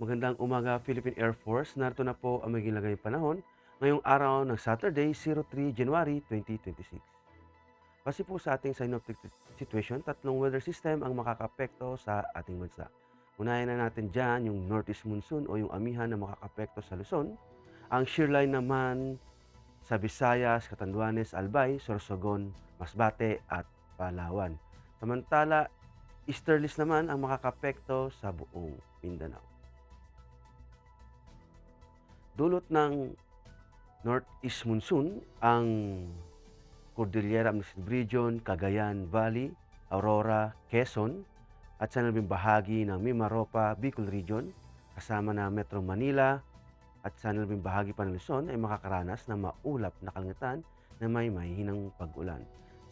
Magandang umaga, Philippine Air Force. Narito na po ang maging lagay panahon ngayong araw ng Saturday, 03 January 2026. Kasi po sa ating synoptic situation, tatlong weather system ang makakapekto sa ating bansa. Unahin na natin dyan yung northeast monsoon o yung amihan na makakapekto sa Luzon. Ang shear line naman sa Visayas, Catanduanes, Albay, Sorsogon, Masbate at Palawan. Samantala, easterlies naman ang makakapekto sa buong Mindanao. Dulot ng northeast monsoon ang Cordillera Administrative Region, Cagayan Valley, Aurora, Quezon at sa nabing bahagi ng Mimaropa, Bicol Region kasama na Metro Manila at sa nabing bahagi pa ng Luzon ay makakaranas ng maulap na kalangitan na may mahihinang pag-ulan.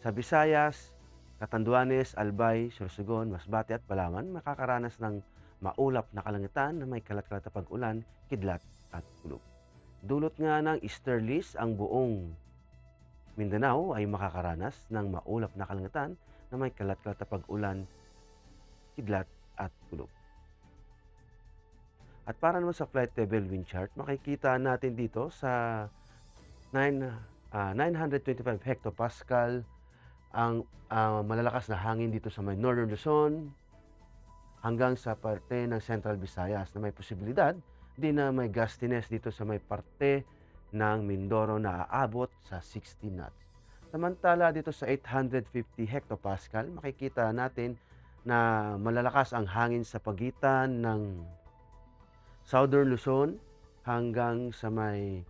Sa Visayas, Catanduanes, Albay, Sorsogon, Masbate at Palawan makakaranas ng maulap na kalangitan na may kalat-kalat na pag-ulan, kidlat at kulog. Dulot nga ng easterlies ang buong Mindanao ay makakaranas ng maulap na kalangitan na may kalat-kalat na pag-ulan, kidlat at kulog. At para naman sa flight level wind chart, makikita natin dito sa 925 hectopascal ang malalakas na hangin dito sa may Northern Luzon hanggang sa parte ng Central Visayas na may posibilidad din na may gustiness dito sa may parte ng Mindoro na aabot sa 60 knots. Samantala dito sa 850 hectopascal, makikita natin na malalakas ang hangin sa pagitan ng Southern Luzon hanggang sa may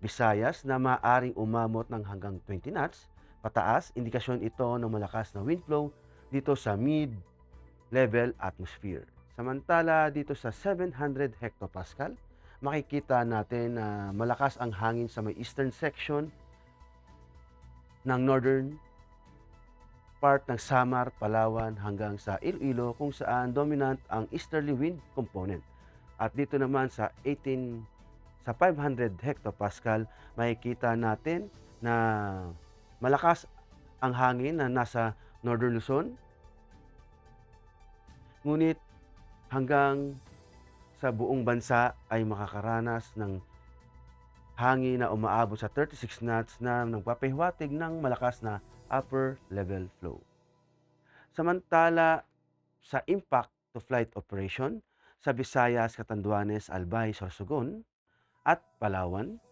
Visayas na maaring umabot ng hanggang 20 knots. Pataas, indikasyon ito ng malakas na wind flow dito sa mid-level atmosphere. Samantala dito sa 700 hectopascal, makikita natin na malakas ang hangin sa may eastern section ng northern part ng Samar, Palawan hanggang sa Iloilo kung saan dominant ang easterly wind component. At dito naman sa 500 hectopascal, makikita natin na malakas ang hangin na nasa Northern Luzon. Ngunit hanggang sa buong bansa ay makakaranas ng hangin na umaabot sa 36 knots na nagpapahiwatig ng malakas na upper level flow. Samantala sa impact to flight operation sa Visayas, Catanduanes, Albay, Sorsogon at Palawan,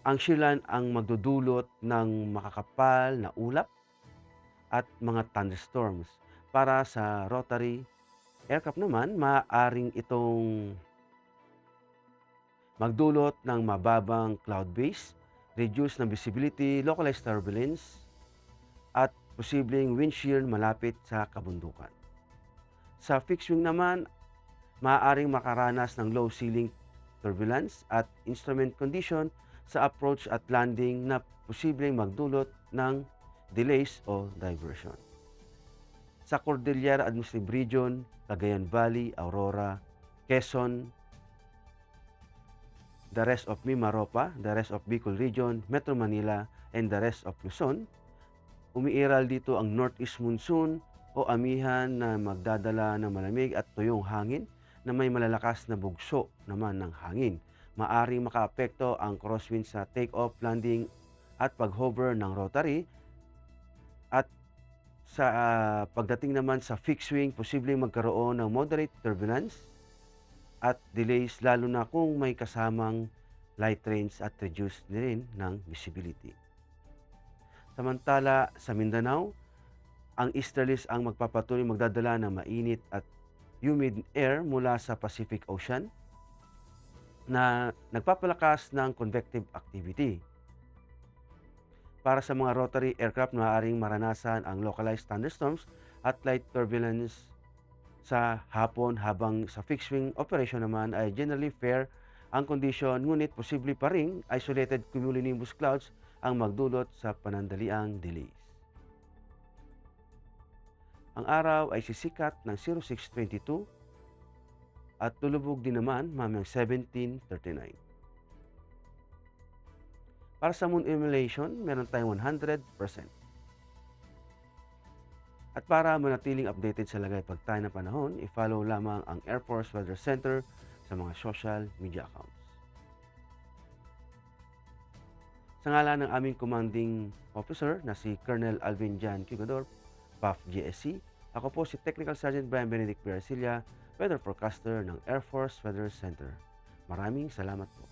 ang shear line ang magdudulot ng makakapal na ulap at mga thunderstorms. Para sa rotary aircraft naman, maaaring itong magdulot ng mababang cloud base, reduce ng visibility, localized turbulence, at posibleng wind shear malapit sa kabundukan. Sa fixed wing naman, maaaring makaranas ng low ceiling turbulence at instrument condition sa approach at landing na posibleng magdulot ng delays o diversion. Sa Cordillera Administrative Region, Cagayan Valley, Aurora, Quezon, the rest of Mimaropa, the rest of Bicol Region, Metro Manila, and the rest of Luzon, umiiral dito ang northeast monsoon o amihan na magdadala ng malamig at tuyong hangin na may malalakas na bugso naman ng hangin. Maaring makaapekto ang crosswind sa take-off, landing at pag-hover ng rotary. At sa pagdating naman sa fixed wing, posibleng magkaroon ng moderate turbulence at delays lalo na kung may kasamang light rains at reduced din ng visibility. Samantala sa Mindanao, ang easterlies ang magpapatuloy magdadala ng mainit at humid air mula sa Pacific Ocean na nagpapalakas ng convective activity. Para sa mga rotary aircraft, maaaring maranasan ang localized thunderstorms at light turbulence sa hapon, habang sa fixed wing operation naman ay generally fair ang condition, ngunit posible pa ring isolated cumulonimbus clouds ang magdulot sa panandaliang delays. Ang araw ay sisikat ng 06:22 at lulubog din naman mamayang 17:39. Para sa moon emulation, meron tayong 100%. At para manatiling updated sa lagay-pagtay ng panahon, i-follow lamang ang Air Force Weather Center sa mga social media accounts. Sa ngalan ng aming commanding officer na si Colonel Alvin Jan Cugador, PAF GSC, ako po si Technical Sergeant Brian Benedict Perasilia, Weather Forecaster ng Air Force Weather Center. Maraming salamat po.